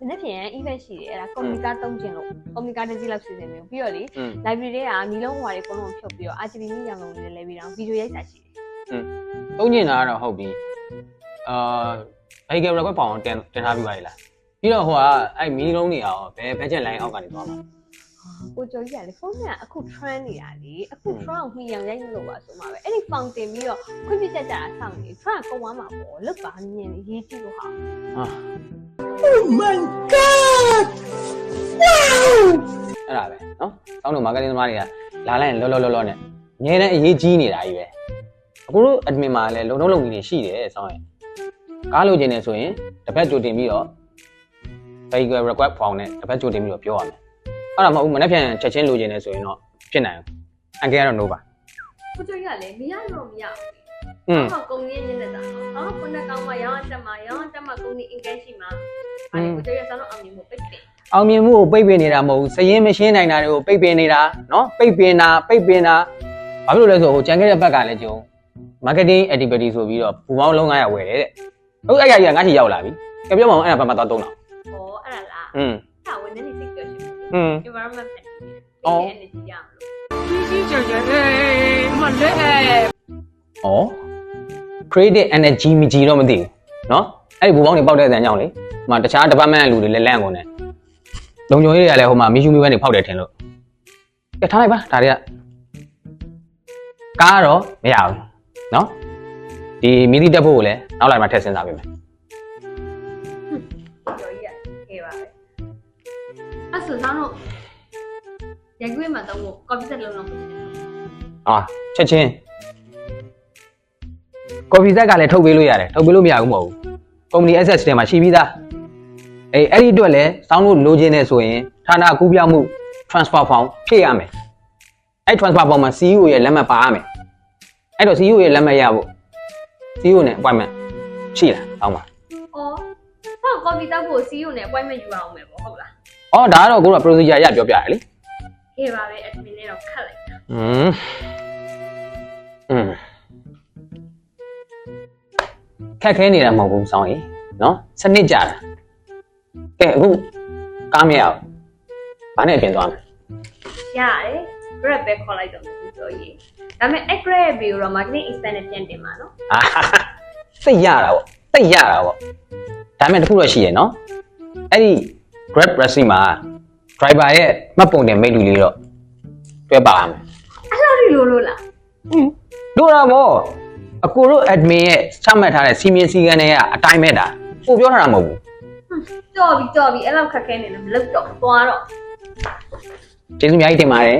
နေ့ဖြင့် event ရှိတယ်အဲ့ဒါ communica 3ကျင်လို့ communica တစ်စီးလောက်စီစဉ်မျိုးပြီးတော့လေ library တွေကမီလုံးဟွာတွေအကုန်လုံးဖြုတ်ပြီးတော့ RGB မီရောင်လုံးတွေလဲပြီးတော့ video ရိုက်တာရှိတယ်။3ကျင်တာကတော့ဟုတ်ပြီ။vehicle record ပေါအောင်တင်ထားပြီးပါလေလား။ပြီးတော့ဟိုကအဲ့မီလုံးတွေရောဘယ် budget line အောက်ကနေသွားမှာ။ကိုကျော်ကြီးကလေဖုန်းကအခု trend နေတာလေအခု trend ကိုမီရောင်ရိုက်လို့ပါဆိုမှပဲအဲ့ဒီ found တင်ပြီးတော့ခွင့်ပြုချက်ကြတာစောင့်နေ trend ကုန်သွားမှာပေါ့လုတ်ပါမြင်ရေးကြည့်လို့ဟာOh my god! Wow! အဲ့ဒါပဲနော်။တောင်းလို့ marketing သမားတွေကလာလိုက်ရင်လောနဲ့အများနဲ့အရေးကြီးနေတာကြီးပဲ။အခုတို့ admin မှာလည်းလုံကြီးတွေရှိတယ်ဆောင်းရင်ကားလိုချင်နေဆိုရင်တစ်ပတ်ကြိုတင်ပြီးတော့ vehicle request form နဲ့တစ်ပတ်ကြိုတင်ပြီးတော့ပြောရမယ်။အဲ့ဒါမဟုတ်ဘူးမနေ့ပြန်ချက်ချင်းလိုချင်နေဆိုရင်တော့ဖြစ်နိုင်ဘူး။အန်ကဲကတော့ no ပါ။ကိုကျော်ကြီးကလည်းမရတော့မရဘူး။ဟောကုံရင်းနေတာ။ဟောခုနကောင်မရောင်းတက်မှာကုံနေ engage ရှိမှာ။အဲ့ကိုကျော်ကြီးကစားလို့အောင်မြင်မှုပိတ်ပင်။အောင်မြင်မှုကိုပိတ်ပင်နေတာမဟုတ်ဘူး။စရင်မရှင်းနိုင်တာတွေကိုပိတ်ပင်နေတာနော်။ပိတ်ပင်တာဘာဖြစ်လို့လဲဆိုဟိုကြံခဲ့တဲ့ဘက်ကလည်းကျုံ marketing activity ဆိုပြီးတော့ပူပေါင်းလုံး900ဝယ်တယ်တဲ့။ဟုတ်အဲ့ရငါ့ချီရောက်လာပြီ။ကြပြောမအောင်အဲ့ဒါဘာမှသွားသုံးတာ။ဟောအဲ့ဒါလား။ဟာဝင်နေစိတ်ကြောရှိဘူး။ environment နဲ့ energy ရအောင်လို့ကြီးကျယ်မလဲ။ဩ creative energy မကြီးတော့မသိဘူး။နော်။အဲ့ဒီပူပေါင်းတွေပေါက်တဲ့အကြောင်းလေ။ဟိုတခြား department လူတွေလည်းလန့်ကုန်တယ်။လုံချုံကြီးတွေကလည်းဟိုမှာမီရှူမီဝဲနေဖောက်တယ်ထင်လို့။ကဲထားလိုက်ပါဒါတွေကကားတော့မရဘူးနော်ဒီမီဒီတက်ဖို့ကိုလည်းနောက်လိုက်မှထည့်စဉ်းစားပေးမယ်ကျော်ကြီးကခဲပါပဲအဲ့ဆိုတော့ရိုက်ခွေးမှာတော့ကော်ဖီဆက်လုံးလုံးချက်ချင်းကော်ဖီဆက်ကလည်းထုတ်ပေးလို့ရတယ်ထုတ်ပေးလို့မရဘူးမဟုတ်ဘူး company access ထဲမှာရှိပြီးသားအဲ့ဒီအတွက်လည်းစောင်းလို့လိုချင်နေဆိုရင်ဌာနကူးပြောင်းမှု transfer form ဖြည့်ရမယ်အဲ့ transfer form မှာ CEO ရဲ့လက်မှတ်ပါရမယ်အဲ့တော့ CEO ရဲ့လက်မှတ်ရဖို့ CEO နဲ့ appointment ရှိလားတောင်းပါဟောကော်ဖီတောက်ဖို့ CEO နဲ့ appointment ယူအောင်မယ်ပေါ့ဟုတ်လားဒါကတော့ကိုက procedure ရပြောပြရတယ်လေခေပါပဲ admin နဲ့တော့ခတ်လိုက်တာခက်ခဲနေတာမဟုတ်ဘူးစောင်းကြီးနော်စနစ်ကြတာကဲအခုကားမရအောင်ဘာနဲ့ပြင်သွားမလဲရတယ် grab ပဲခေါ်လိုက်တော့ဘူးပြောရေးဒါပေမဲ့ grab ပြီးတော့ marketing expense နဲ့ပြန်တင်ပါနော်သိရတာပေါ့ဒါပေမဲ့တခုတော့ရှိရနော်အဲ့ဒီ grab receipt မှာ driver ရဲ့မှတ်ပုံတင်မိတ်လူလေးတော့တွဲပါရမယ်အဲ့လိုလို့လားတို့တာပေါ့အကိုတို့ admin ရဲ့ချမှတ်ထားတဲ့စီမင်းစည်းကမ်းတွေကအတိုင်းပဲတာကိုပြောထားတာမဟုတ်ဘူးတော်ပြီအဲ့လောက်ခက်ခဲနေလို့မလုပ်တော့သွားတော့ကျေးဇူးအများကြီးတင်ပါတယ်